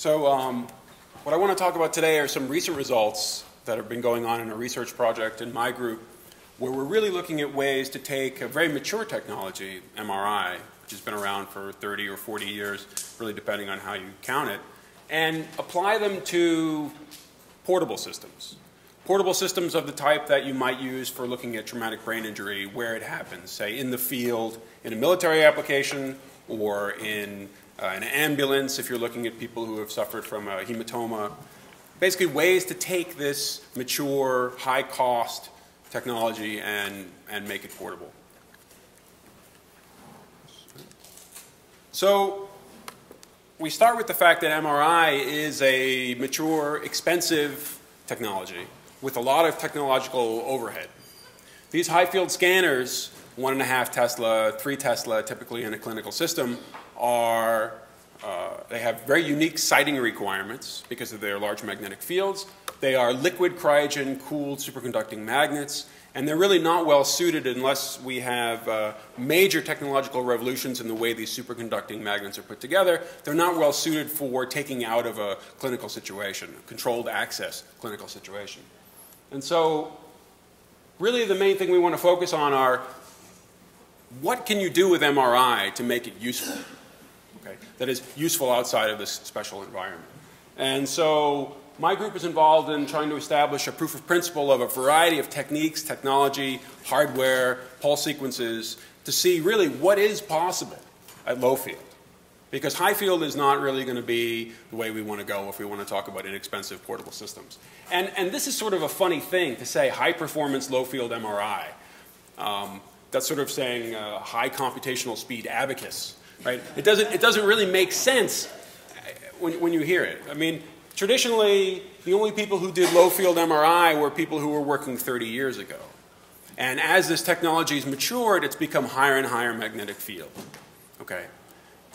What I want to talk about today are some recent results that have been going on in a research project in my group where we're really looking at ways to take a very mature technology, MRI, which has been around for 30 or 40 years, really depending on how you count it, and apply them to portable systems. Portable systems of the type that you might use for looking at traumatic brain injury where it happens, say in the field, in a military application, or in an ambulance if you're looking at people who have suffered from a hematoma. Basically ways to take this mature, high-cost technology and make it portable. So we start with the fact that MRI is a mature, expensive technology with a lot of technological overhead. These high-field scanners, 1.5 Tesla, 3 Tesla, typically in a clinical system, they have very unique sighting requirements because of their large magnetic fields. They are liquid cryogen-cooled superconducting magnets, and they're really not well suited unless we have major technological revolutions in the way these superconducting magnets are put together. They're not well suited for taking out of a clinical situation, a controlled access clinical situation. And so really the main thing we want to focus on are what can you do with MRI to make it useful? Okay, that is useful outside of this special environment. And so my group is involved in trying to establish a proof of principle of a variety of techniques, technology, hardware, pulse sequences to see really what is possible at low field. Because high field is not really going to be the way we want to go if we want to talk about inexpensive portable systems. And this is sort of a funny thing to say high performance low field MRI. That's sort of saying high computational speed abacus. Right? It doesn't really make sense when you hear it. I mean, traditionally, the only people who did low-field MRI were people who were working 30 years ago. And as this technology has matured, it's become higher and higher magnetic field. Okay?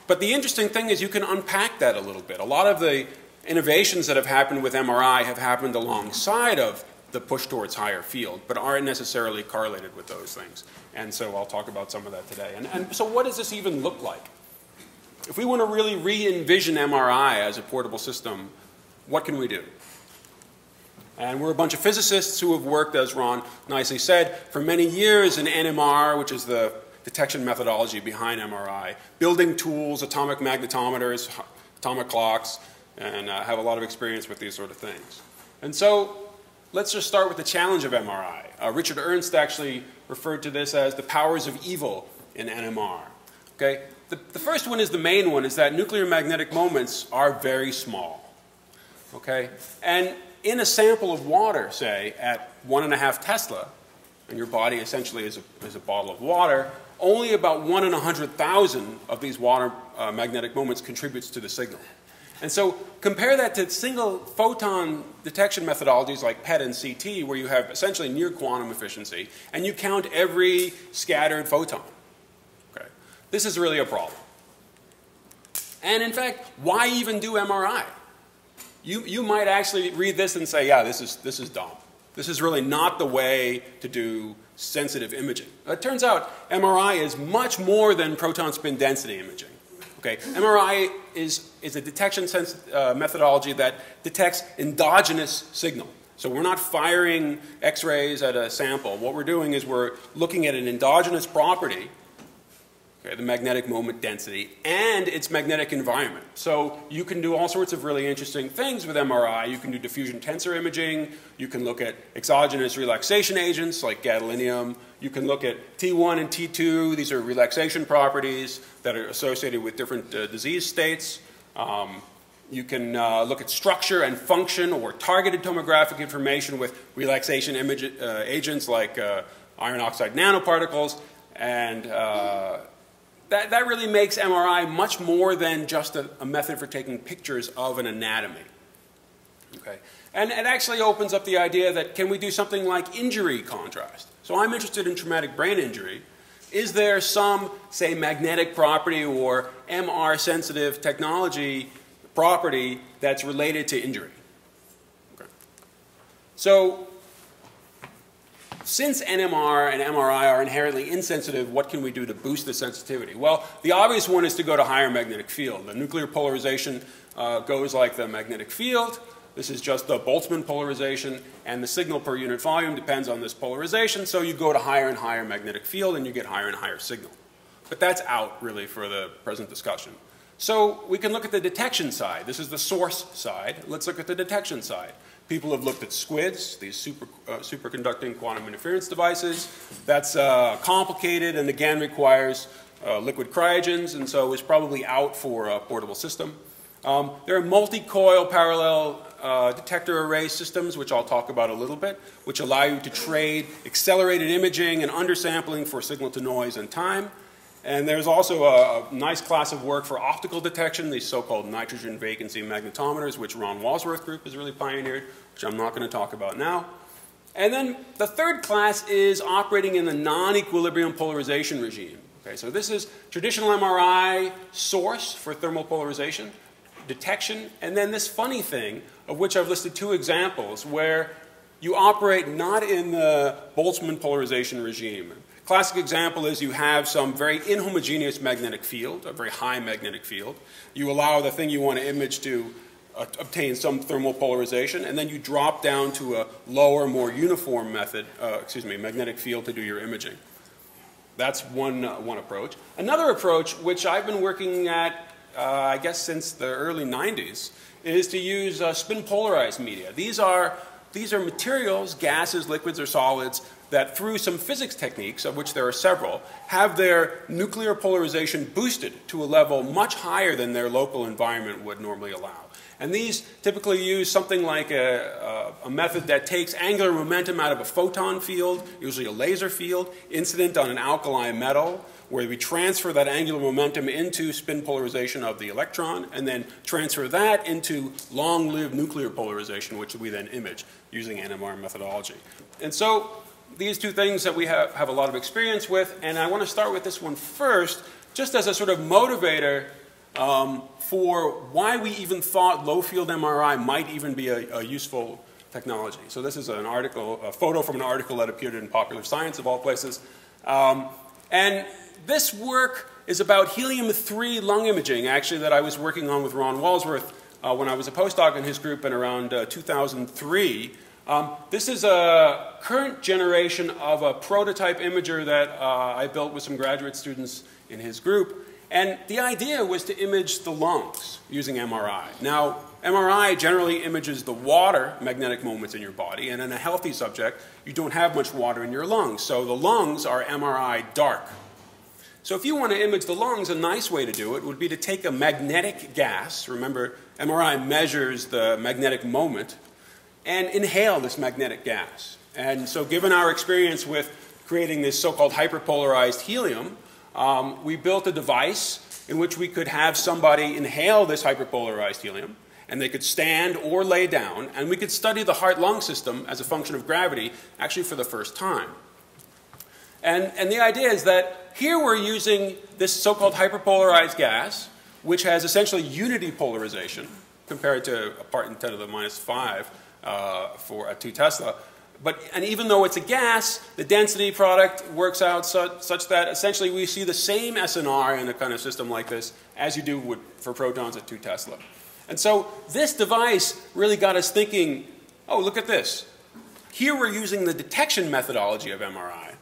But the interesting thing is you can unpack that a little bit. A lot of the innovations that have happened with MRI have happened alongside of the push towards higher field, but aren't necessarily correlated with those things. And so I'll talk about some of that today. And so what does this even look like? If we want to really re-envision MRI as a portable system, what can we do? And we're a bunch of physicists who have worked, as Ron nicely said, for many years in NMR, which is the detection methodology behind MRI, building tools, atomic magnetometers, atomic clocks, and have a lot of experience with these sort of things. And so let's just start with the challenge of MRI. Richard Ernst actually referred to this as the powers of evil in NMR. Okay? The first one is the main one, is that nuclear magnetic moments are very small. Okay? And in a sample of water, say, at 1.5 Tesla, and your body essentially is a bottle of water, only about 1 in 100,000 of these water magnetic moments contributes to the signal. And so compare that to single photon detection methodologies like PET and CT, where you have essentially near quantum efficiency, and you count every scattered photon. Okay? This is really a problem. And in fact, why even do MRI? You might actually read this and say, yeah, this is dumb. This is really not the way to do sensitive imaging. It turns out MRI is much more than proton spin density imaging. Okay, MRI is a detection methodology that detects endogenous signal. So we're not firing X-rays at a sample. What we're doing is we're looking at an endogenous property, okay, the magnetic moment density, and its magnetic environment. So you can do all sorts of really interesting things with MRI. You can do diffusion tensor imaging. You can look at exogenous relaxation agents like gadolinium. You can look at T1 and T2. These are relaxation properties that are associated with different disease states. You can look at structure and function or targeted tomographic information with relaxation image, agents like iron oxide nanoparticles. And that really makes MRI much more than just a method for taking pictures of an anatomy. Okay? And it actually opens up the idea that can we do something like injury contrast? So I'm interested in traumatic brain injury. Is there some, say, magnetic property or MR-sensitive technology property that's related to injury? Okay. So since NMR and MRI are inherently insensitive, what can we do to boost the sensitivity? Well, the obvious one is to go to higher magnetic field. The nuclear polarization goes like the magnetic field. This is just the Boltzmann polarization, and the signal per unit volume depends on this polarization, so you go to higher and higher magnetic field and you get higher and higher signal. But that's out, really, for the present discussion. So we can look at the detection side. This is the source side. Let's look at the detection side. People have looked at SQUIDs, these superconducting quantum interference devices. That's complicated and, again, requires liquid cryogens, and so is probably out for a portable system. There are multi-coil parallel detector array systems, which I'll talk about a little bit, which allow you to trade accelerated imaging and undersampling for signal to noise and time. And there's also a nice class of work for optical detection, these so-called nitrogen vacancy magnetometers, which Ron Walsworth group has really pioneered, which I'm not going to talk about now. And then the third class is operating in the non-equilibrium polarization regime. Okay, so this is traditional MRI source for thermal polarization, detection, and then this funny thing, of which I've listed two examples, where you operate not in the Boltzmann polarization regime. Classic example is you have some very inhomogeneous magnetic field, a very high magnetic field. You allow the thing you want to image to obtain some thermal polarization, and then you drop down to a lower, more uniform magnetic field to do your imaging. That's one approach. Another approach, which I've been working at, I guess since the early 90s, is to use spin polarized media. These are materials, gases, liquids, or solids, that through some physics techniques, of which there are several, have their nuclear polarization boosted to a level much higher than their local environment would normally allow. And these typically use something like a method that takes angular momentum out of a photon field, usually a laser field, incident on an alkali metal, where we transfer that angular momentum into spin polarization of the electron, and then transfer that into long-lived nuclear polarization, which we then image using NMR methodology. And so these two things that we have a lot of experience with, and I want to start with this one first, just as a sort of motivator for why we even thought low-field MRI might even be a useful technology. So this is an article, a photo from an article that appeared in Popular Science, of all places. And this work is about helium-3 lung imaging, actually, that I was working on with Ron Walsworth when I was a postdoc in his group in around 2003. This is a current generation of a prototype imager that I built with some graduate students in his group. And the idea was to image the lungs using MRI. Now, MRI generally images the water magnetic moments in your body, and in a healthy subject, you don't have much water in your lungs. So the lungs are MRI dark. So if you want to image the lungs, a nice way to do it would be to take a magnetic gas. Remember, MRI measures the magnetic moment, and inhale this magnetic gas. And so given our experience with creating this so-called hyperpolarized helium, we built a device in which we could have somebody inhale this hyperpolarized helium, and they could stand or lay down, and we could study the heart-lung system as a function of gravity, actually for the first time. And the idea is that here we're using this so-called hyperpolarized gas, which has essentially unity polarization compared to a part in 10 to the minus 5 for 2 Tesla. And even though it's a gas, the density product works out such that essentially we see the same SNR in a kind of system like this as you do for protons at 2 Tesla. And so this device really got us thinking, oh, look at this. Here we're using the detection methodology of MRI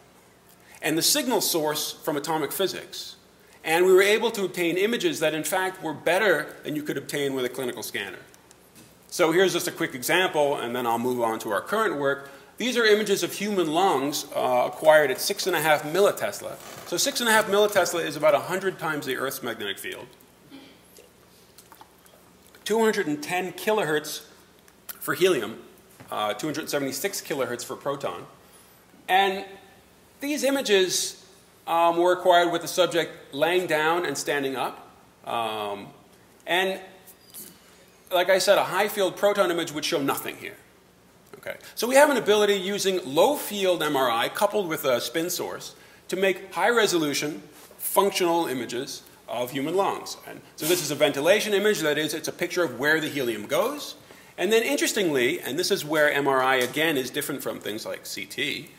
and the signal source from atomic physics. And we were able to obtain images that, in fact, were better than you could obtain with a clinical scanner. So here's just a quick example, and then I'll move on to our current work. These are images of human lungs acquired at 6.5 millitesla. So 6.5 millitesla is about 100 times the Earth's magnetic field. 210 kilohertz for helium, 276 kilohertz for proton. And these images were acquired with the subject laying down and standing up. And like I said, a high-field proton image would show nothing here. Okay. So we have an ability using low-field MRI coupled with a spin source to make high-resolution functional images of human lungs. And so this is a ventilation image. That is, it's a picture of where the helium goes. And then interestingly, and this is where MRI again is different from things like CT,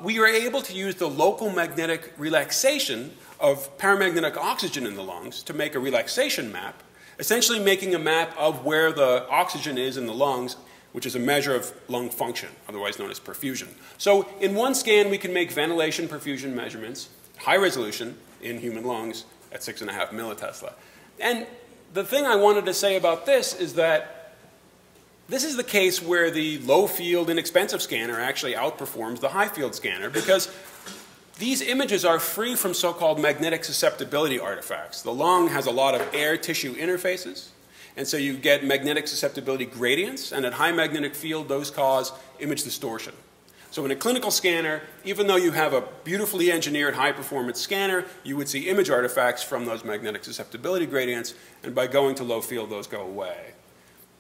we were able to use the local magnetic relaxation of paramagnetic oxygen in the lungs to make a relaxation map, essentially making a map of where the oxygen is in the lungs, which is a measure of lung function, otherwise known as perfusion. So in one scan, we can make ventilation perfusion measurements, high resolution, in human lungs at 6.5 millitesla. And the thing I wanted to say about this is that this is the case where the low-field, inexpensive scanner actually outperforms the high-field scanner, because these images are free from so-called magnetic susceptibility artifacts. The lung has a lot of air-tissue interfaces, and so you get magnetic susceptibility gradients, and at high magnetic field, those cause image distortion. So in a clinical scanner, even though you have a beautifully engineered high-performance scanner, you would see image artifacts from those magnetic susceptibility gradients, and by going to low field, those go away.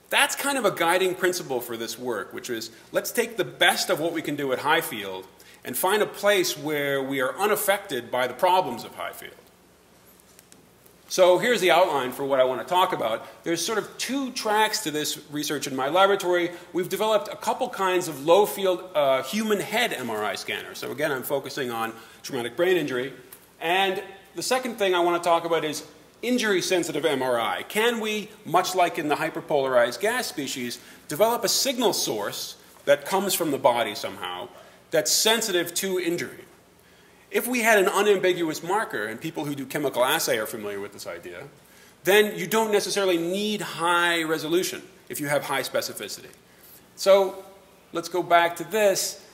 That's kind of a guiding principle for this work, which is let's take the best of what we can do at high field and find a place where we are unaffected by the problems of high field. So here's the outline for what I want to talk about. There's sort of two tracks to this research in my laboratory. We've developed a couple kinds of low-field human head MRI scanners. So again, I'm focusing on traumatic brain injury. And the second thing I want to talk about is injury-sensitive MRI. Can we, much like in the hyperpolarized gas species, develop a signal source that comes from the body somehow that's sensitive to injury? If we had an unambiguous marker, and people who do chemical assay are familiar with this idea, then you don't necessarily need high resolution if you have high specificity. So let's go back to this.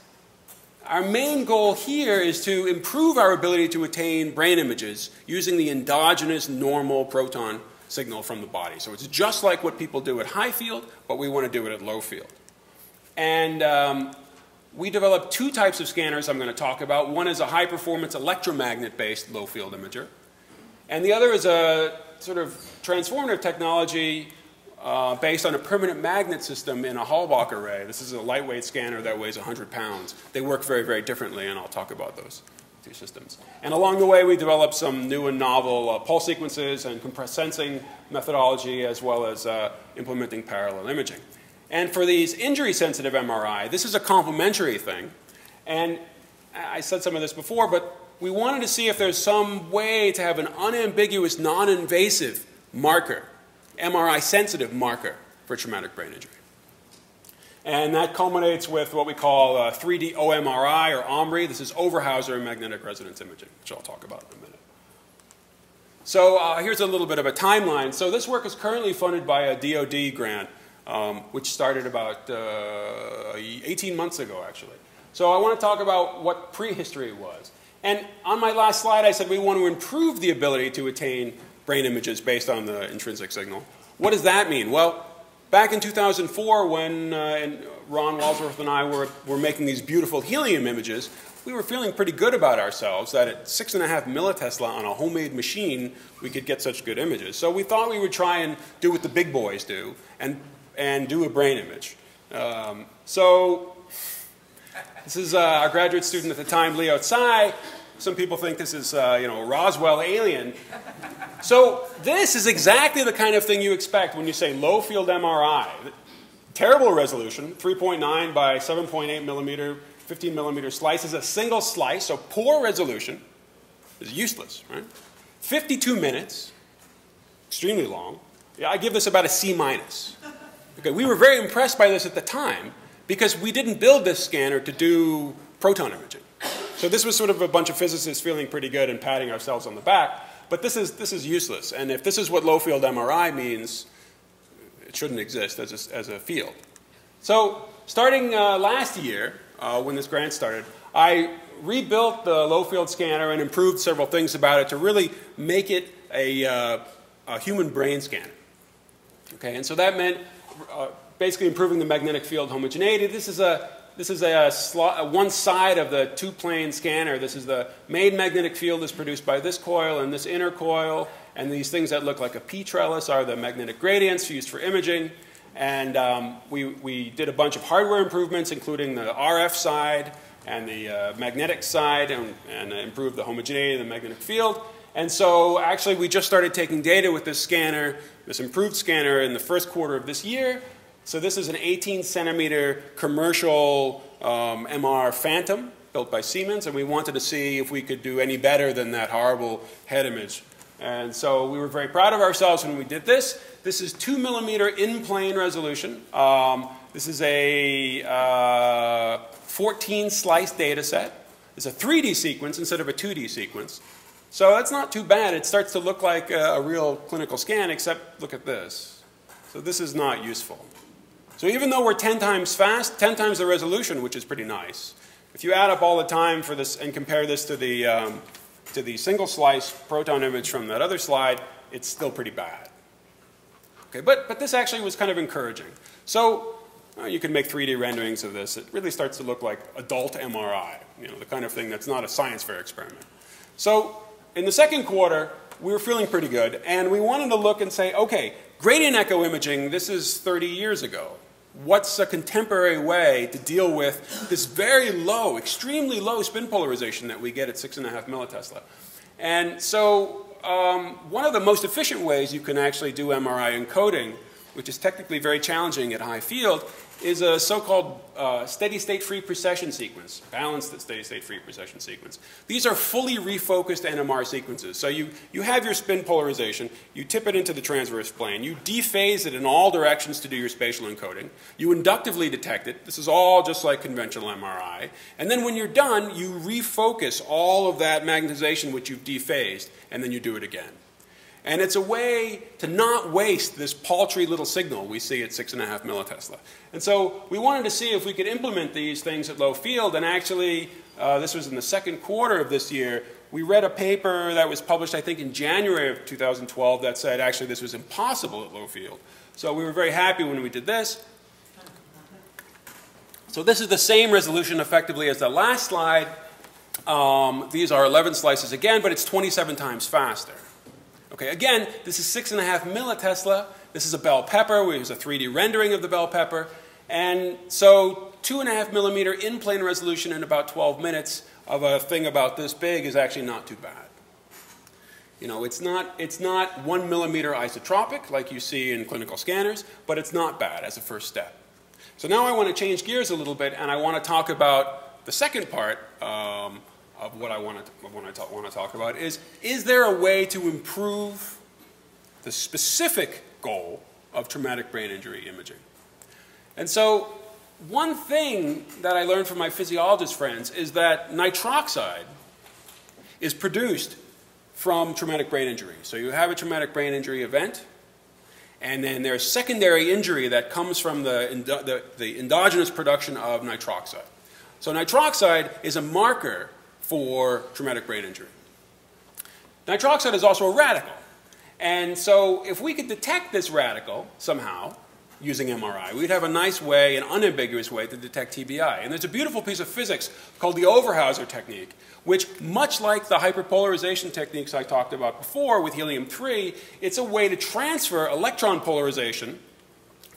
Our main goal here is to improve our ability to attain brain images using the endogenous normal proton signal from the body. So it's just like what people do at high field, but we want to do it at low field. And we developed two types of scanners I'm going to talk about. One is a high-performance electromagnet-based low-field imager. And the other is a sort of transformative technology based on a permanent magnet system in a Hallbach array. This is a lightweight scanner that weighs 100 pounds. They work very, very differently, and I'll talk about those two systems. And along the way, we developed some new and novel pulse sequences and compressed sensing methodology, as well as implementing parallel imaging. And for these injury-sensitive MRI, this is a complementary thing. And I said some of this before, but we wanted to see if there's some way to have an unambiguous, non-invasive marker, MRI-sensitive marker for traumatic brain injury. And that culminates with what we call 3D OMRI, or OMRI. This is Overhauser magnetic resonance imaging, which I'll talk about in a minute. So here's a little bit of a timeline. So this work is currently funded by a DoD grant, which started about 18 months ago, actually. So I want to talk about what prehistory was. And on my last slide, I said we want to improve the ability to attain brain images based on the intrinsic signal. What does that mean? Well, back in 2004, when Ron Walsworth and I were making these beautiful helium images, we were feeling pretty good about ourselves that at 6.5 millitesla on a homemade machine, we could get such good images. So we thought we would try and do what the big boys do, and do a brain image. So this is our graduate student at the time, Leo Tsai. Some people think this is a Roswell alien. So this is exactly the kind of thing you expect when you say low-field MRI. Terrible resolution, 3.9 by 7.8 millimeter, 15 millimeter slice is a single slice, so poor resolution is useless, right? 52 minutes, extremely long. I give this about a C minus. Okay, we were very impressed by this at the time because we didn't build this scanner to do proton imaging. So this was sort of a bunch of physicists feeling pretty good and patting ourselves on the back. But this is useless. And if this is what low-field MRI means, it shouldn't exist as a field. So starting last year, when this grant started, I rebuilt the low-field scanner and improved several things about it to really make it a human brain scanner. Okay, and so that meant basically improving the magnetic field homogeneity. This is one side of the two-plane scanner. This is the main magnetic field is produced by this coil and this inner coil, and these things that look like a P-trellis are the magnetic gradients used for imaging. And we did a bunch of hardware improvements, including the RF side and the magnetic side, and improved the homogeneity of the magnetic field. And so actually we just started taking data with this scanner, this improved scanner, in the first quarter of this year. So this is an 18 centimeter commercial MR Phantom built by Siemens, and we wanted to see if we could do any better than that horrible head image. And so we were very proud of ourselves when we did this. This is 2 millimeter in-plane resolution. This is a 14-slice data set. It's a 3D sequence instead of a 2D sequence. So that's not too bad. It starts to look like a real clinical scan, except look at this. So this is not useful. So even though we're 10 times fast, 10 times the resolution, which is pretty nice, if you add up all the time for this and compare this to the single-slice proton image from that other slide, it's still pretty bad. Okay, but this actually was kind of encouraging. So you can make 3D renderings of this. It really starts to look like adult MRI, the kind of thing that's not a science fair experiment. So in the second quarter, we were feeling pretty good, and we wanted to look and say, okay, gradient echo imaging, this is 30 years ago. What's a contemporary way to deal with this very low, extremely low spin polarization that we get at 6.5 millitesla? And so one of the most efficient ways you can actually do MRI encoding, which is technically very challenging at high field, is a so-called steady-state free precession sequence, balanced steady-state free precession sequence. These are fully refocused NMR sequences. So you have your spin polarization, you tip it into the transverse plane, you dephase it in all directions to do your spatial encoding, you inductively detect it. This is all just like conventional MRI. And then when you're done, you refocus all of that magnetization which you've dephased, and then you do it again. And it's a way to not waste this paltry little signal we see at 6.5 millitesla. And so we wanted to see if we could implement these things at low field, and actually, this was in the second quarter of this year, we read a paper that was published, I think, in January of 2012 that said actually this was impossible at low field. So we were very happy when we did this. So this is the same resolution effectively as the last slide. These are 11 slices again, but it's 27 times faster. Okay, again, this is 6.5 millitesla. This is a bell pepper. We use a 3D rendering of the bell pepper. And so 2.5 millimeter in-plane resolution in about 12 minutes of a thing about this big is actually not too bad. It's not 1 millimeter isotropic like you see in clinical scanners, but it's not bad as a first step. So now I want to change gears a little bit, and I want to talk about the second part of what I want to talk about is there a way to improve the specific goal of traumatic brain injury imaging? And so one thing that I learned from my physiologist friends is that nitroxide is produced from traumatic brain injury. So you have a traumatic brain injury event, and then there's secondary injury that comes from the endogenous production of nitroxide. So nitroxide is a marker for traumatic brain injury. Nitroxide is also a radical. And so if we could detect this radical somehow using MRI, we'd have a nice way, an unambiguous way to detect TBI. And there's a beautiful piece of physics called the Overhauser technique, which, much like the hyperpolarization techniques I talked about before with helium-3, it's a way to transfer electron polarization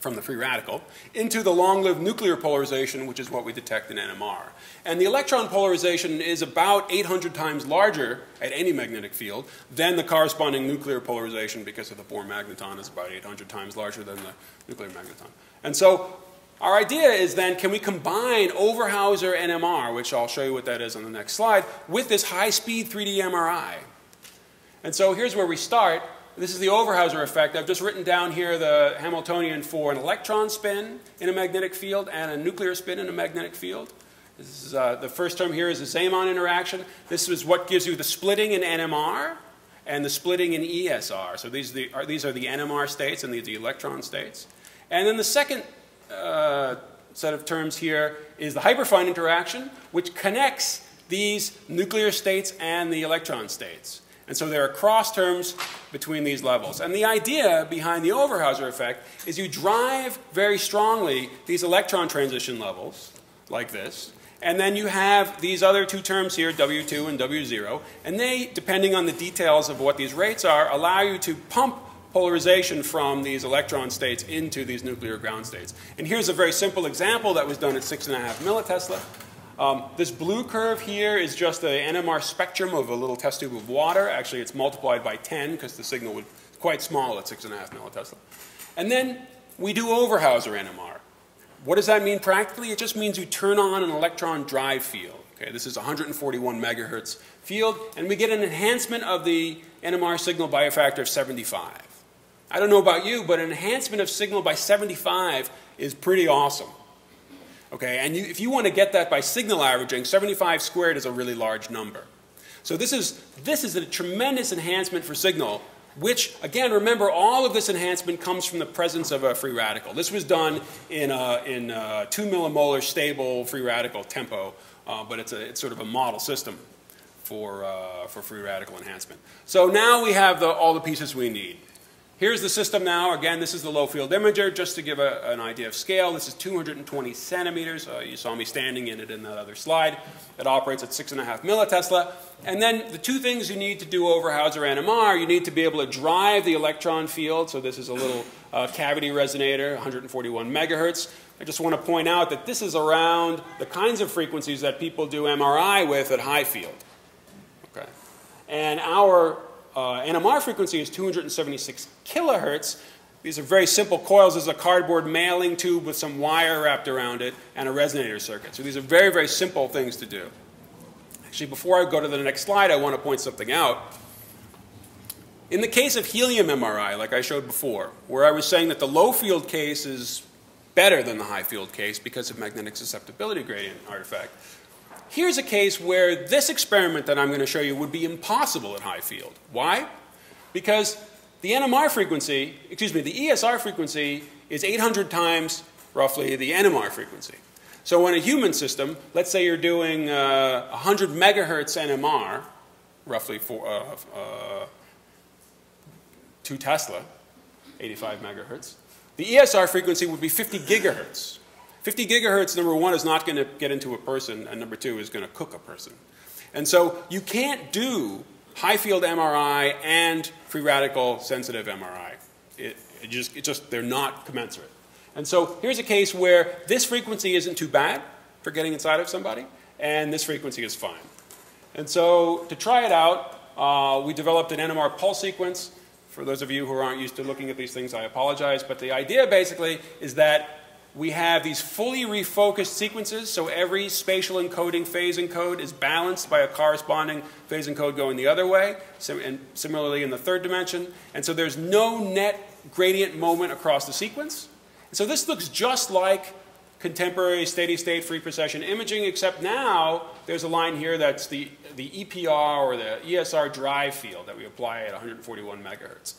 from the free radical into the long-lived nuclear polarization, which is what we detect in NMR. And the electron polarization is about 800 times larger at any magnetic field than the corresponding nuclear polarization, because of the Bohr magneton is about 800 times larger than the nuclear magneton. And so our idea is then, can we combine Overhauser NMR, which I'll show you what that is on the next slide, with this high-speed 3D MRI? And so here's where we start. This is the Overhauser effect. I've just written down here the Hamiltonian for an electron spin in a magnetic field and a nuclear spin in a magnetic field. This is, the first term here is the Zeeman interaction. This is what gives you the splitting in NMR and the splitting in ESR. So these are the NMR states, and these are the electron states. And then the second set of terms here is the hyperfine interaction, which connects these nuclear states and the electron states. And so there are cross terms between these levels. And the idea behind the Overhauser effect is you drive very strongly these electron transition levels, like this, and then you have these other two terms here, W2 and W0, and they, depending on the details of what these rates are, allow you to pump polarization from these electron states into these nuclear ground states. And here's a very simple example that was done at 6.5 millitesla. This blue curve here is just the NMR spectrum of a little test tube of water. Actually, it's multiplied by 10 because the signal was quite small at 6.5 millitesla. And then we do Overhauser NMR. What does that mean practically? It just means you turn on an electron drive field. Okay, this is 141 megahertz field, and we get an enhancement of the NMR signal by a factor of 75. I don't know about you, but an enhancement of signal by 75 is pretty awesome. Okay, and if you want to get that by signal averaging, 75 squared is a really large number. So this is a tremendous enhancement for signal, which, again, remember, all of this enhancement comes from the presence of a free radical. This was done in 2 millimolar stable free radical tempo, but it's sort of a model system for free radical enhancement. So now we have all the pieces we need. Here's the system now. Again, this is the low field imager, just to give an idea of scale. This is 220 centimeters. You saw me standing in it in that other slide. It operates at 6.5 millitesla. And then the two things you need to do over Hauser NMR, you need to be able to drive the electron field. So this is a little cavity resonator, 141 megahertz. I just want to point out that this is around the kinds of frequencies that people do MRI with at high field. Okay. And our NMR frequency is 276 kilohertz. These are very simple coils. There's a cardboard mailing tube with some wire wrapped around it and a resonator circuit. So these are very, very simple things to do. Actually, before I go to the next slide, I want to point something out. In the case of helium MRI, like I showed before, where I was saying that the low field case is better than the high field case because of magnetic susceptibility gradient artifact, here's a case where this experiment that I'm going to show you would be impossible at high field. Why? Because the NMR frequency, excuse me, the ESR frequency is 800 times, roughly, the NMR frequency. So in a human system, let's say you're doing 100 megahertz NMR, roughly 2 Tesla, 85 megahertz. The ESR frequency would be 50 gigahertz. 50 gigahertz, number one, is not going to get into a person, and number two, is going to cook a person. And so you can't do high field MRI and free radical sensitive MRI. They're not commensurate. And so here's a case where this frequency isn't too bad for getting inside of somebody, and this frequency is fine. And so to try it out, we developed an NMR pulse sequence. For those of you who aren't used to looking at these things, I apologize. But the idea basically is that we have these fully refocused sequences, so every spatial encoding phase encode is balanced by a corresponding phase encode going the other way, and similarly in the third dimension. And so there's no net gradient moment across the sequence. And so this looks just like contemporary steady-state free precession imaging, except now there's a line here that's the EPR, or the ESR drive field, that we apply at 141 megahertz.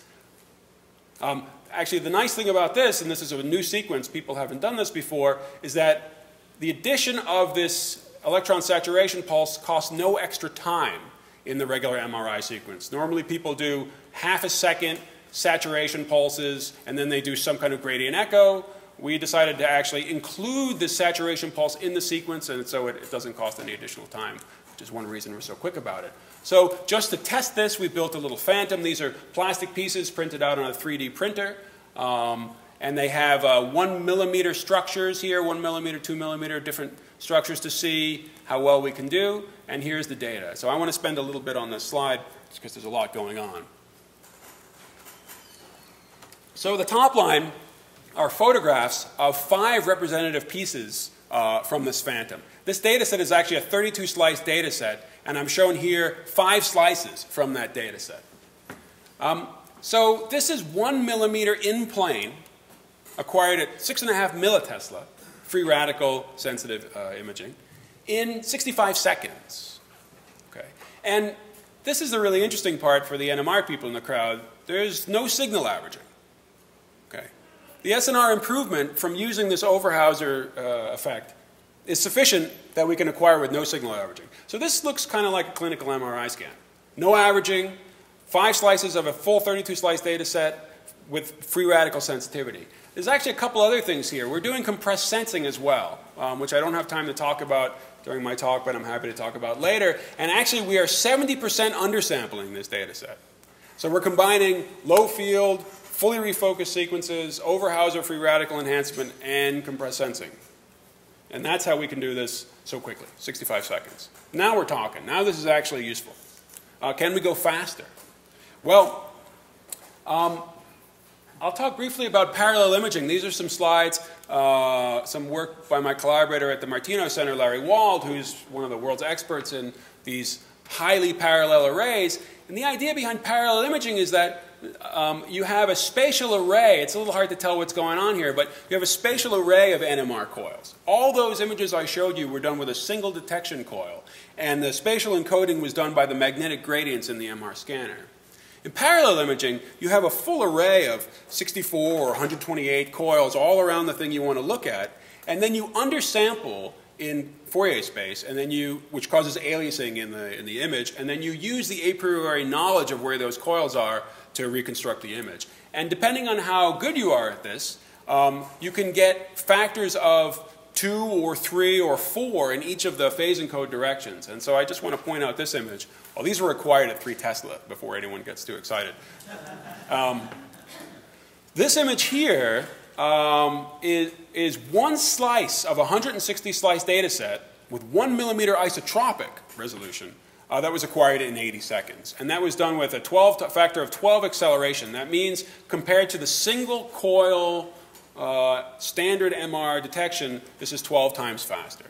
Actually, the nice thing about this, and this is a new sequence, people haven't done this before, is that the addition of this electron saturation pulse costs no extra time in the regular MRI sequence. Normally people do half a second saturation pulses, and then they do some kind of gradient echo. We decided to actually include the saturation pulse in the sequence, and so it doesn't cost any additional time, which is one reason we're so quick about it. So just to test this, we built a little phantom. These are plastic pieces printed out on a 3D printer. And they have 1 millimeter structures here, 1 millimeter, 2 millimeter, different structures to see how well we can do. And here's the data. So I want to spend a little bit on this slide because there's a lot going on. So the top line are photographs of 5 representative pieces from this phantom. This data set is actually a 32-slice data set, and I'm showing here 5 slices from that data set. So this is 1 millimeter in plane, acquired at 6.5 millitesla, free radical sensitive imaging, in 65 seconds. Okay. And this is the really interesting part for the NMR people in the crowd. There's no signal averaging. Okay. The SNR improvement from using this Overhauser effect is sufficient that we can acquire with no signal averaging. So this looks kind of like a clinical MRI scan. No averaging, 5 slices of a full 32-slice data set with free radical sensitivity. There's actually a couple other things here. We're doing compressed sensing as well, which I don't have time to talk about during my talk, but I'm happy to talk about later. And actually, we are 70% undersampling this data set. So we're combining low field, fully refocused sequences, Overhauser free radical enhancement, and compressed sensing. And that's how we can do this so quickly, 65 seconds. Now we're talking. Now this is actually useful. Can we go faster? Well, I'll talk briefly about parallel imaging. These are some slides, some work by my collaborator at the Martino Center, Larry Wald, who's one of the world's experts in these highly parallel arrays. And the idea behind parallel imaging is that you have a spatial array. It's a little hard to tell what's going on here, but you have a spatial array of NMR coils. All those images I showed you were done with a single detection coil, and the spatial encoding was done by the magnetic gradients in the MR scanner. In parallel imaging, you have a full array of 64 or 128 coils all around the thing you want to look at, and then you undersample in Fourier space, and then which causes aliasing in the image, and then you use the a priori knowledge of where those coils are to reconstruct the image. And depending on how good you are at this, you can get factors of 2 or 3 or 4 in each of the phase encode directions. And so I just want to point out this image. Well, these were acquired at 3 Tesla before anyone gets too excited. This image here is one slice of a 160 slice data set with 1 millimeter isotropic resolution that was acquired in 80 seconds. And that was done with a factor of 12 acceleration. That means compared to the single coil standard MR detection, this is 12 times faster.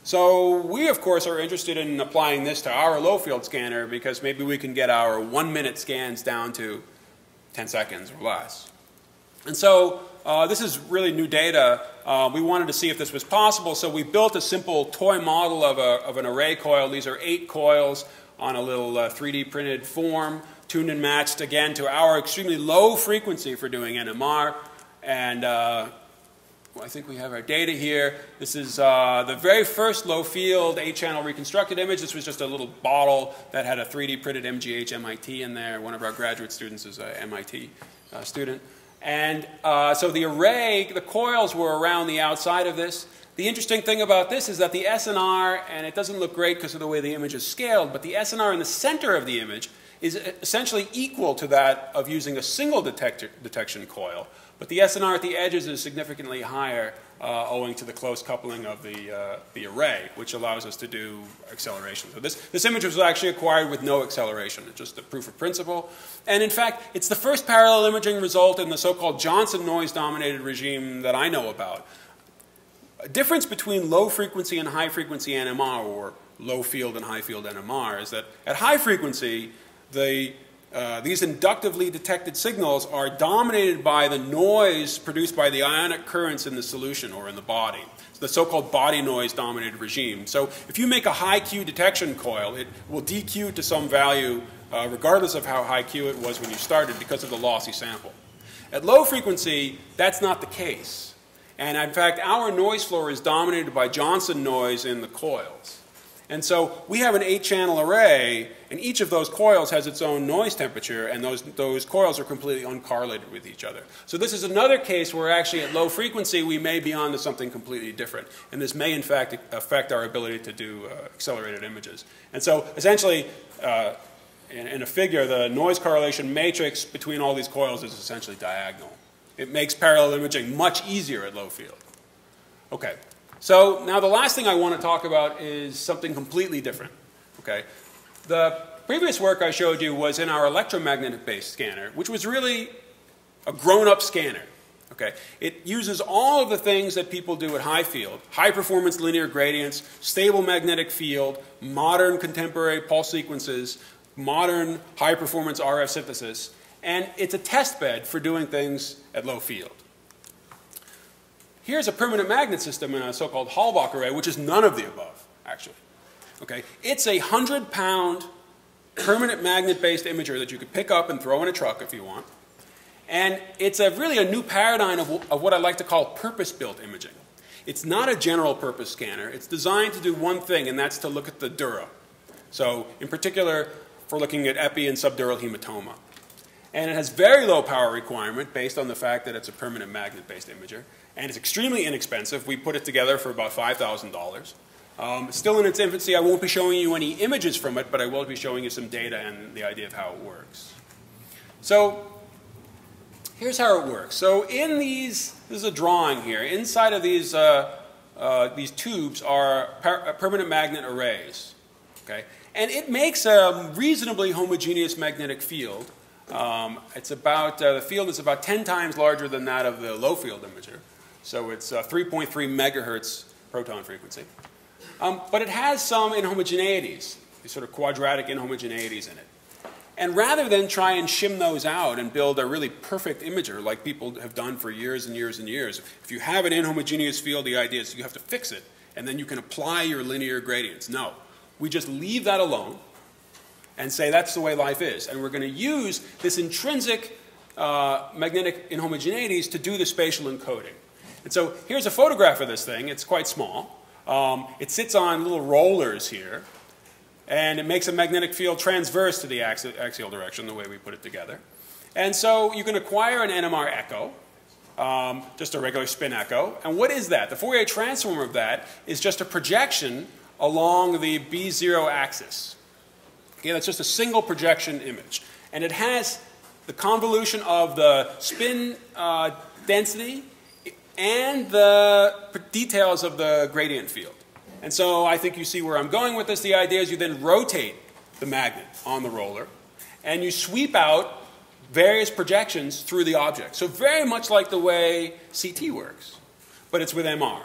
So we, of course, are interested in applying this to our low-field scanner because maybe we can get our 1-minute scans down to 10 seconds or less. And so this is really new data. We wanted to see if this was possible, so we built a simple toy model of an array coil. These are 8 coils on a little 3D printed form, tuned and matched, again, to our extremely low frequency for doing NMR. And I think we have our data here. This is the very first low-field 8-channel reconstructed image. This was just a little bottle that had a 3D printed MGH MIT in there. One of our graduate students is an MIT student. And so the array, the coils were around the outside of this. The interesting thing about this is that the SNR, and it doesn't look great because of the way the image is scaled, but the SNR in the center of the image is essentially equal to that of using a single detection coil. But the SNR at the edges is significantly higher owing to the close coupling of the array, which allows us to do acceleration. So this image was actually acquired with no acceleration. It's just a proof of principle. And in fact, it's the first parallel imaging result in the so-called Johnson noise-dominated regime that I know about. A difference between low-frequency and high-frequency NMR, or low-field and high-field NMR, is that at high frequency, these inductively detected signals are dominated by the noise produced by the ionic currents in the solution or in the body. It's the so-called body noise dominated regime. So if you make a high Q detection coil, it will DQ to some value regardless of how high Q it was when you started because of the lossy sample. At low frequency, that's not the case. And in fact, our noise floor is dominated by Johnson noise in the coils. And so we have an 8-channel array, and each of those coils has its own noise temperature, and those coils are completely uncorrelated with each other. So this is another case where actually at low frequency we may be on to something completely different. And this may in fact affect our ability to do accelerated images. And so essentially, in a figure, the noise correlation matrix between all these coils is essentially diagonal. It makes parallel imaging much easier at low field. Okay. So now the last thing I want to talk about is something completely different. Okay? The previous work I showed you was in our electromagnetic-based scanner, which was really a grown-up scanner. Okay? It uses all of the things that people do at high field: high-performance linear gradients, stable magnetic field, modern contemporary pulse sequences, modern high-performance RF synthesis, and it's a test bed for doing things at low field. Here's a permanent magnet system in a so-called Hallbach array, which is none of the above, actually. Okay? It's a 100-pound permanent magnet-based imager that you could pick up and throw in a truck if you want. And it's really a new paradigm of what I like to call purpose-built imaging. It's not a general-purpose scanner. It's designed to do one thing, and that's to look at the dura. So, in particular, for looking at epi and subdural hematoma. And it has very low power requirement based on the fact that it's a permanent magnet-based imager. And it's extremely inexpensive. We put it together for about $5,000. Still in its infancy. I won't be showing you any images from it, but I will be showing you some data and the idea of how it works. So here's how it works. So in these, this is a drawing here. Inside of these tubes are permanent magnet arrays. Okay? And it makes a reasonably homogeneous magnetic field. It's about, the field is about 10 times larger than that of the low field imager. So it's 3.3 megahertz proton frequency. But it has some inhomogeneities, these sort of quadratic inhomogeneities in it. And rather than try and shim those out and build a really perfect imager like people have done for years and years and years, if you have an inhomogeneous field, the idea is you have to fix it, and then you can apply your linear gradients. No, we just leave that alone and say that's the way life is. And we're going to use this intrinsic magnetic inhomogeneities to do the spatial encoding. And so here's a photograph of this thing. It's quite small. It sits on little rollers here. And it makes a magnetic field transverse to the axial direction, the way we put it together. And so you can acquire an NMR echo, just a regular spin echo. And what is that? The Fourier transform of that is just a projection along the B0 axis. Okay, that's just a single projection image. And it has the convolution of the spin density and the details of the gradient field. And so I think you see where I'm going with this. The idea is you then rotate the magnet on the roller, and you sweep out various projections through the object. So very much like the way CT works, but it's with MR.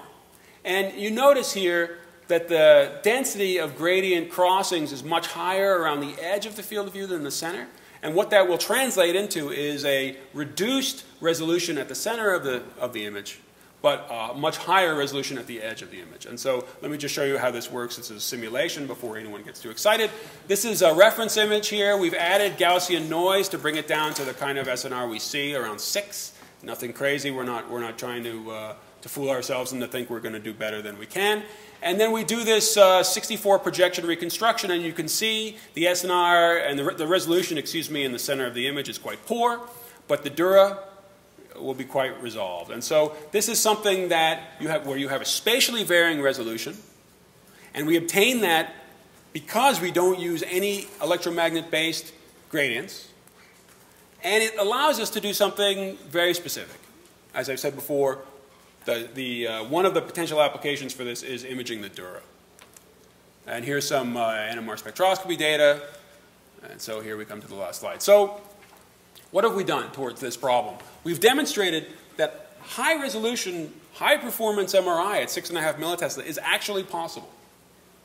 And you notice here that the density of gradient crossings is much higher around the edge of the field of view than the center. And what that will translate into is a reduced resolution at the center of the image, but much higher resolution at the edge of the image. And so let me just show you how this works. This is a simulation before anyone gets too excited. This is a reference image here. We've added Gaussian noise to bring it down to the kind of SNR we see, around 6. Nothing crazy. We're not trying to fool ourselves and to think we're going to do better than we can. And then we do this 64 projection reconstruction, and you can see the SNR and the resolution, in the center of the image is quite poor, but the Dura will be quite resolved. And so this is something that where you have a spatially varying resolution, and we obtain that because we don't use any electromagnet-based gradients, and it allows us to do something very specific. As I've said before, one of the potential applications for this is imaging the Dura. And here's some NMR spectroscopy data, and so here we come to the last slide. So what have we done towards this problem? We've demonstrated that high-resolution, high-performance MRI at 6.5 millitesla is actually possible.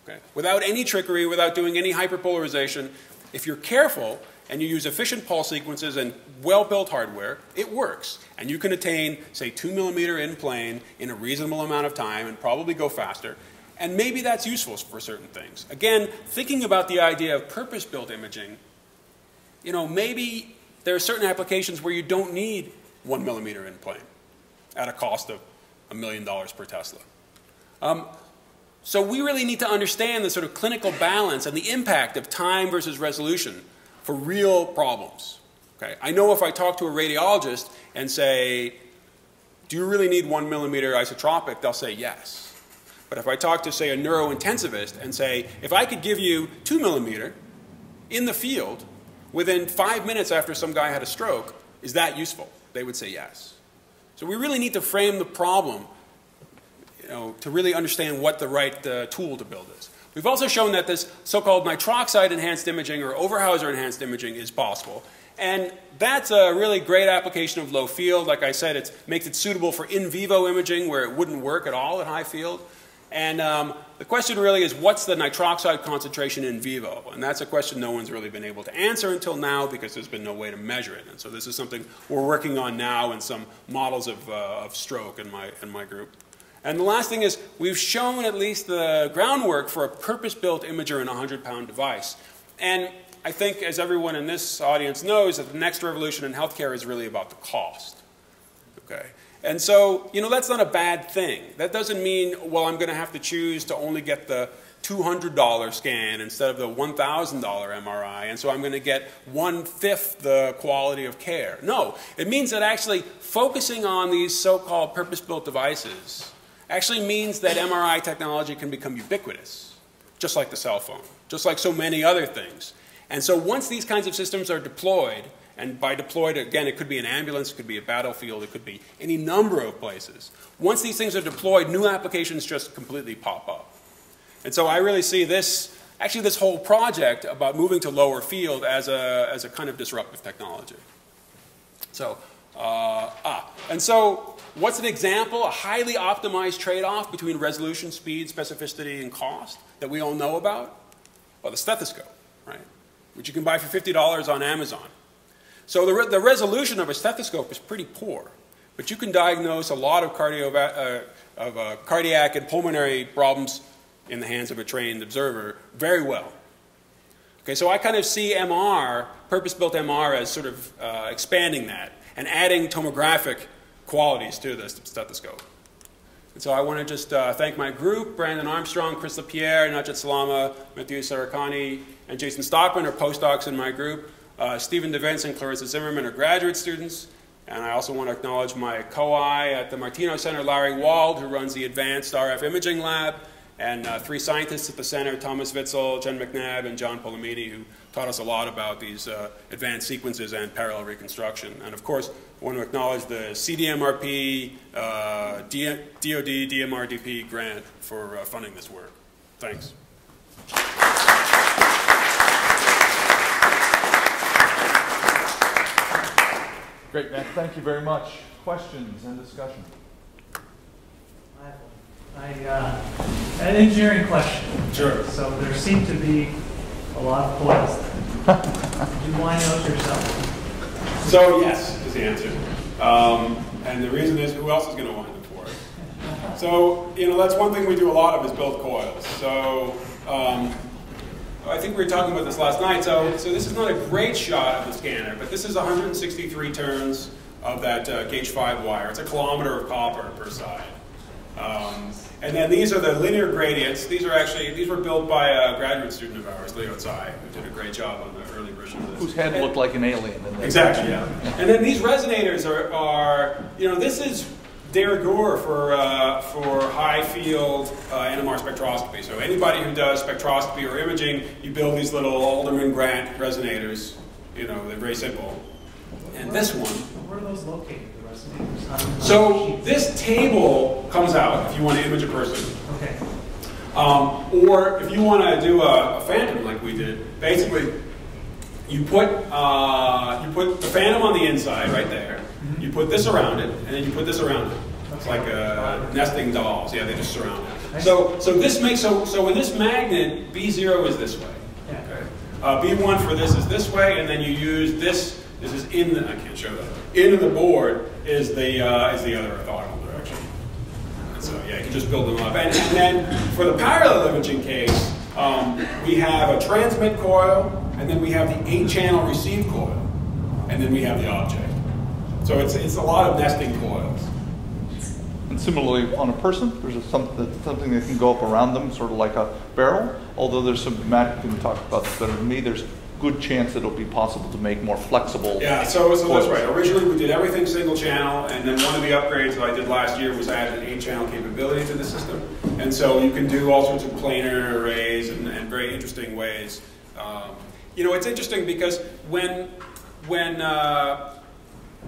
Okay? Without any trickery, without doing any hyperpolarization. If you're careful and you use efficient pulse sequences and well-built hardware, it works. And you can attain, say, 2 millimeter in plane in a reasonable amount of time and probably go faster. And maybe that's useful for certain things. Again, thinking about the idea of purpose-built imaging, maybe there are certain applications where you don't need 1 millimeter in plane at a cost of $1 million per Tesla. So we really need to understand the sort of clinical balance and the impact of time versus resolution for real problems. Okay? I know if I talk to a radiologist and say, do you really need 1 millimeter isotropic, they'll say yes. But if I talk to, say, a neurointensivist and say, if I could give you 2 millimeter in the field within 5 minutes after some guy had a stroke, is that useful? They would say yes. So we really need to frame the problem, to really understand what the right tool to build is. We've also shown that this so-called nitroxide enhanced imaging or Overhauser enhanced imaging is possible. And that's a really great application of low field. Like I said, it makes it suitable for in vivo imaging where it wouldn't work at all at high field. And the question really is, what's the nitroxide concentration in vivo? And that's a question no one's really been able to answer until now because there's been no way to measure it. And so this is something we're working on now in some models of stroke in my group. And the last thing is, we've shown at least the groundwork for a purpose-built imager in a 100-pound device. And I think, as everyone in this audience knows, that the next revolution in healthcare is really about the cost. Okay? And so, that's not a bad thing. That doesn't mean, well, I'm going to have to choose to only get the $200 scan instead of the $1,000 MRI, and so I'm going to get 1/5 the quality of care. No, it means that actually focusing on these so-called purpose-built devices actually means that MRI technology can become ubiquitous, just like the cell phone, just like so many other things. And so once these kinds of systems are deployed, and by deployed, again, it could be an ambulance, it could be a battlefield, it could be any number of places. Once these things are deployed, new applications just completely pop up. And so I really see this actually this whole project about moving to lower field as a kind of disruptive technology. So, and so what's an example? A highly optimized trade-off between resolution, speed, specificity, and cost that we all know about? Well, the stethoscope, right? Which you can buy for $50 on Amazon. So the resolution of a stethoscope is pretty poor, but you can diagnose a lot of cardiac and pulmonary problems in the hands of a trained observer very well. Okay, so I kind of see MR, purpose-built MR, as sort of expanding that and adding tomographic qualities to the stethoscope. And so I want to just thank my group: Brandon Armstrong, Chris LaPierre, Najat Salama, Matthew Sarakani, and Jason Stockman are postdocs in my group. Stephen DeVince and Clarissa Zimmerman are graduate students. And I also want to acknowledge my co-I at the Martino Center, Larry Wald, who runs the Advanced RF Imaging Lab, and 3 scientists at the center, Thomas Witzel, Jen McNabb, and John Polamini, who taught us a lot about these advanced sequences and parallel reconstruction. And of course, I want to acknowledge the CDMRP, DoD, DMRDP grant for funding this work. Thanks. Great, Matt. Thank you very much. Questions and discussion? An engineering question. Sure. So there seem to be a lot of coils there. Do you wind those yourself? So yes, is the answer. And the reason is, who else is going to wind them for us? So, you know, that's one thing we do a lot of is build coils. So I think we were talking about this last night. So this is not a great shot of the scanner, but this is 163 turns of that gauge 5 wire. It's a kilometer of copper per side. And then these are the linear gradients. These were built by a graduate student of ours, Leo Tsai, who did a great job on the early version of this. Whose head looked like an alien. Exactly, yeah. And then these resonators are you know, this is de rigueur for high field NMR spectroscopy. So anybody who does spectroscopy or imaging, you build these little Alderman Grant resonators. You know, they're very simple. And this one. Where are those located? So this table comes out if you want to image a person. Okay. Or if you want to do a phantom like we did, basically you put the phantom on the inside right there. Mm-hmm. You put this around it, and then you put this around it. It's like nesting dolls. Yeah, they just surround it. So this makes so when this magnet B0 is this way. Okay. B1 for this is this way, and then you use this. This is in the, I can't show that. Into the board is the other orthogonal direction. And so yeah, you can just build them up. And then for the parallel imaging case, we have a transmit coil, and then we have the 8-channel receive coil, and then we have the object. So it's a lot of nesting coils. And similarly, on a person, there's something that can go up around them, sort of like a barrel. Although there's some, Matt can talk about this better than me, there's good chance it'll be possible to make more flexible. Yeah, so that's right. Originally we did everything single channel, and then one of the upgrades that I did last year was add an 8-channel capability to the system. And so you can do all sorts of planar arrays and very interesting ways. You know, it's interesting because when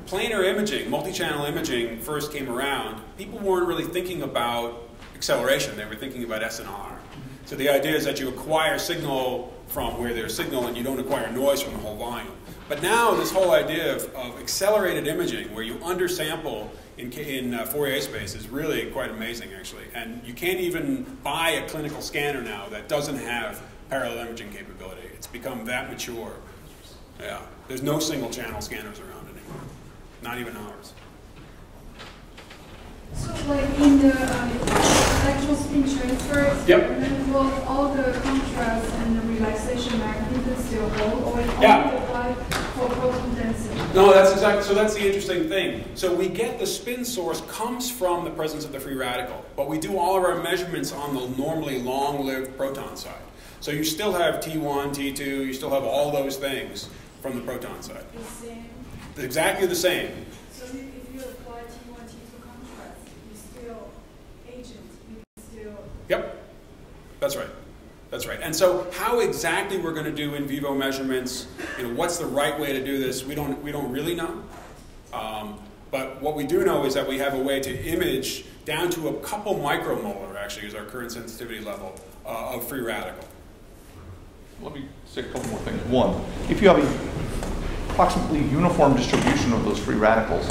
planar imaging, multi-channel imaging first came around, people weren't really thinking about acceleration. They were thinking about SNR. So the idea is that you acquire signal from where there's signal and you don't acquire noise from the whole volume. But now this whole idea of accelerated imaging, where you undersample in Fourier space, is really quite amazing, actually. And you can't even buy a clinical scanner now that doesn't have parallel imaging capability. It's become that mature. Yeah, there's no single channel scanners around anymore, not even ours. So, like in the electron spin transfer experiment, will all the contrast and the relaxation magnitude still hold, or it only apply for proton density? No, that's exactly. So that's the interesting thing. So we get the spin source comes from the presence of the free radical, but we do all of our measurements on the normally long-lived proton side. So you still have T1, T2, you still have all those things from the proton side. The same. Exactly the same. So if you apply T1, T2 contrast, you still agent, you still. Yep, that's right. That's right. And so how exactly we're going to do in vivo measurements, you know, what's the right way to do this, we don't really know. But what we do know is that we have a way to image down to a couple micromolar, actually, is our current sensitivity level of free radical. Let me say a couple more things. One, if you have a approximately uniform distribution of those free radicals,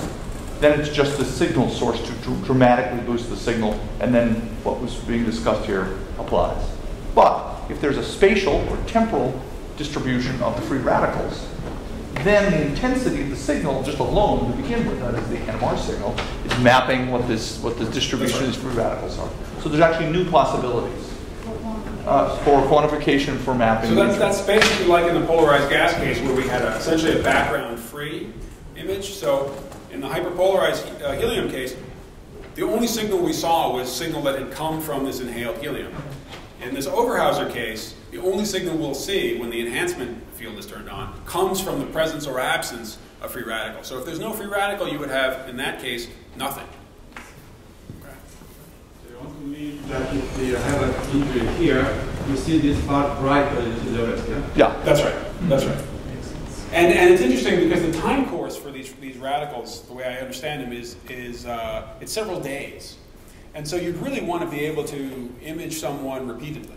then it's just the signal source to dramatically boost the signal, and then what was being discussed here applies. But if there's a spatial or temporal distribution of the free radicals, then the intensity of the signal just alone to begin with, that is the NMR signal, is mapping what the distribution of these free radicals are. So there's actually new possibilities for quantification, for mapping. So that's basically like in the polarized gas case where we had essentially a background free image. So in the hyperpolarized helium case, the only signal we saw was signal that had come from this inhaled helium. In this Overhauser case, the only signal we'll see when the enhancement field is turned on comes from the presence or absence of free radicals. So if there's no free radical, you would have, in that case, nothing. Okay. So you want to mean that if you have an injury here, you see this part brighter into the rest, yeah? Yeah. That's right. That's right. And it's interesting because the time course for these radicals, the way I understand them, is it's several days. And so you'd really want to be able to image someone repeatedly.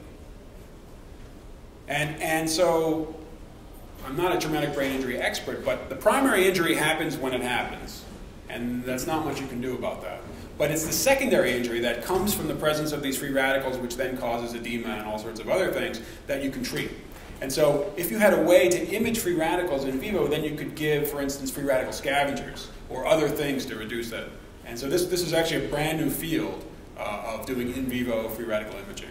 And so I'm not a traumatic brain injury expert, but the primary injury happens when it happens. And that's not much you can do about that. But it's the secondary injury that comes from the presence of these free radicals, which then causes edema and all sorts of other things that you can treat. And so if you had a way to image free radicals in vivo, then you could give, for instance, free radical scavengers or other things to reduce that. And so this is actually a brand new field of doing in vivo free radical imaging.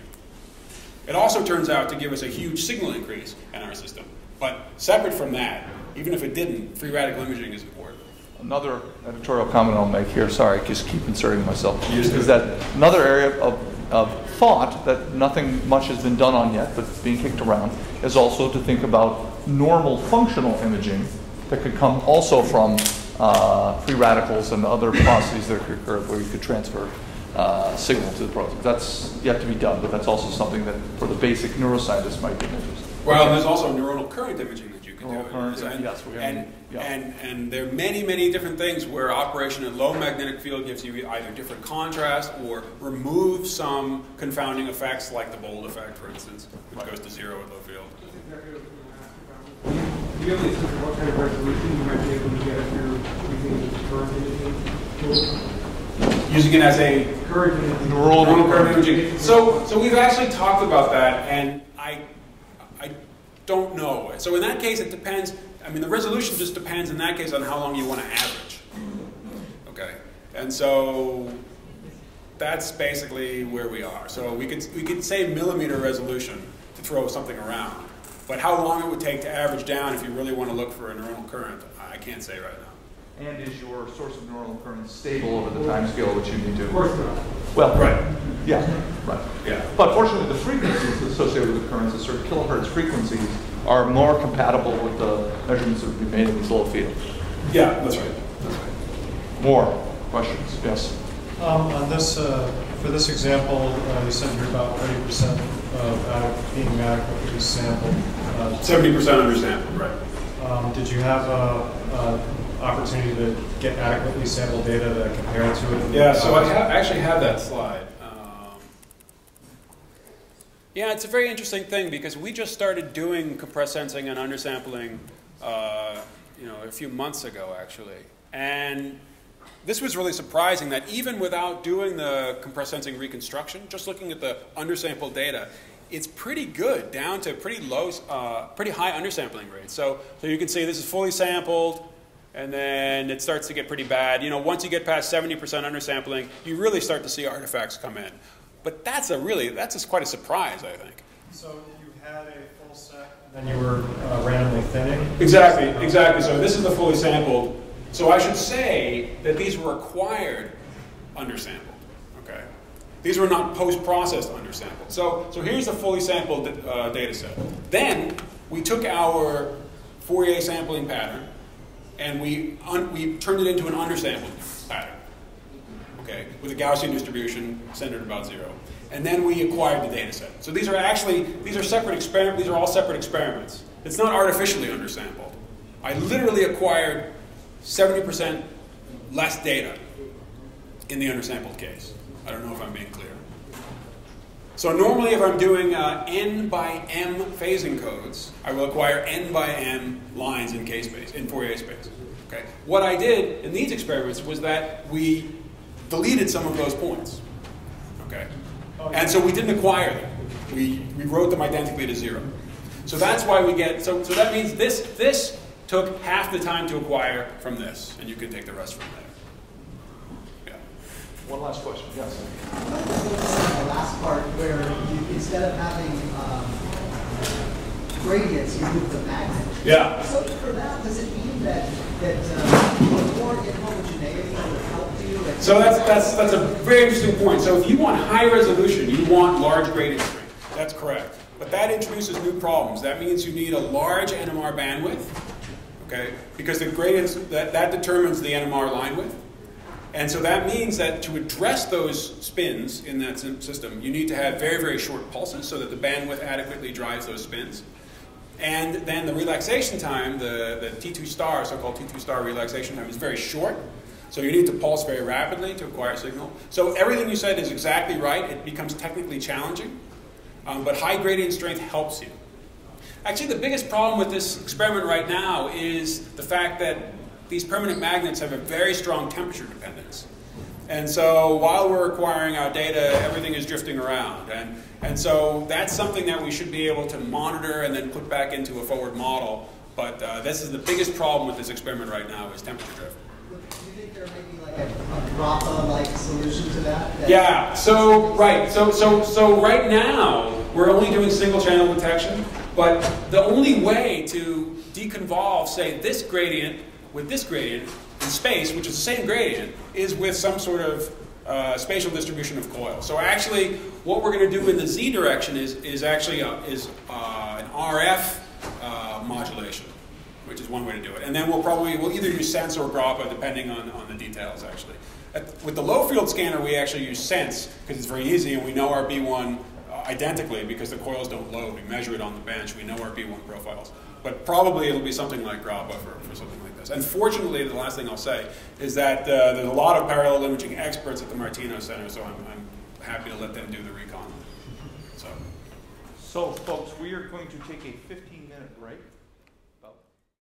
It also turns out to give us a huge signal increase in our system. But separate from that, even if it didn't, free radical imaging is important. Another editorial comment I'll make here, sorry, just keep inserting myself, is that another area of thought that nothing much has been done on yet, but it's being kicked around, is also to think about normal functional imaging that could come also from free radicals and other processes that could occur where you could transfer signal to the protein. That's yet to be done, but that's also something that for the basic neuroscientist might be of interest. Well, and there's also neuronal current imaging that you can do. Yes, and there are many, many different things where operation at low magnetic field gives you either different contrast or removes some confounding effects, like the Bold effect, for instance, which goes to zero at low field. Do you have any sense of what kind of resolution you might be able to get if you're using the current imaging tool? Using it as a neuronal current imaging. So we've actually talked about that, and I don't know. So in that case, it depends. I mean, the resolution just depends in that case on how long you want to average. Okay, and so that's basically where we are. So we could say millimeter resolution to throw something around, but how long it would take to average down if you really want to look for a neuronal current, I can't say right now. And is your source of neural current stable over the time scale which you need to? Of course not. Well, right. Yeah, right. Yeah. But fortunately, the frequencies associated with the currents, the sort of kilohertz frequencies, are more compatible with the measurements that would be made in these low fields. Yeah, that's right. That's right. More questions? Yes. On this, for this example, you said you're about 30% of being adequately sampled. 70% undersampled, right. Did you have a opportunity to get adequately sampled data that compare to it? Yeah, so I actually have that slide. Yeah, it's a very interesting thing because we just started doing compressed sensing and undersampling a few months ago, actually. And this was really surprising that even without doing the compressed sensing reconstruction, just looking at the undersampled data, it's pretty good, down to pretty low, pretty high undersampling rates. So you can see this is fully sampled, and then it starts to get pretty bad. You know, once you get past 70% undersampling, you really start to see artifacts come in. But that's just quite a surprise, I think. So you had a full set, and then you were randomly thinning? Exactly. So this is the fully sampled. So I should say that these were acquired undersampled. Okay, these were not post-processed undersampled. So here's the fully sampled data set. Then we took our Fourier sampling pattern and we turned it into an undersampled pattern. Okay, with a Gaussian distribution centered about zero. And then we acquired the data set. So these are separate experiments. These are all separate experiments. It's not artificially undersampled. I literally acquired 70% less data in the undersampled case. I don't know if I'm being clear. So normally if I'm doing n by m phasing codes, I will acquire n by m lines in K-space, in Fourier space. Okay. What I did in these experiments was that we deleted some of those points. Okay. And so we didn't acquire them. We wrote them identically to 0. So that's why we get, so that means this took half the time to acquire from this, and you can take the rest from there. Yeah. One last question, yes. The last part where you, instead of having gradients, you move the magnet. Yeah. So for that, does it mean that more inhomogeneity will help you? So that's a very interesting point. So if you want high resolution, you want large gradient strength. That's correct. But that introduces new problems. That means you need a large NMR bandwidth, okay? Because the gradients, that determines the NMR line width. And so that means that to address those spins in that system, you need to have very, very short pulses so that the bandwidth adequately drives those spins. And then the relaxation time, the T2 star, so-called T2 star relaxation time, is very short. So you need to pulse very rapidly to acquire a signal. So everything you said is exactly right. It becomes technically challenging. But high gradient strength helps you. Actually, the biggest problem with this experiment right now is the fact that these permanent magnets have a very strong temperature dependence. And so while we're acquiring our data, everything is drifting around. And so that's something that we should be able to monitor and then put back into a forward model. But this is the biggest problem with this experiment right now is temperature drift. Do you think there may be like a drop-on-like solution to that? Yeah, so right. So right now, we're only doing single channel detection, but the only way to deconvolve, say, this gradient with this gradient in space, which is the same gradient, is with some sort of spatial distribution of coils. So actually, what we're going to do in the z direction is actually an RF modulation, which is one way to do it. And then we'll either use sense or GRAPPA, depending on the details, actually. With the low field scanner, we actually use sense, because it's very easy, and we know our B1 identically, because the coils don't load. We measure it on the bench. We know our B1 profiles. But probably it'll be something like GRAPPA for something like this. And fortunately, the last thing I'll say is that there's a lot of parallel imaging experts at the Martino Center, so I'm happy to let them do the recon. So, folks, we are going to take a 15-minute break.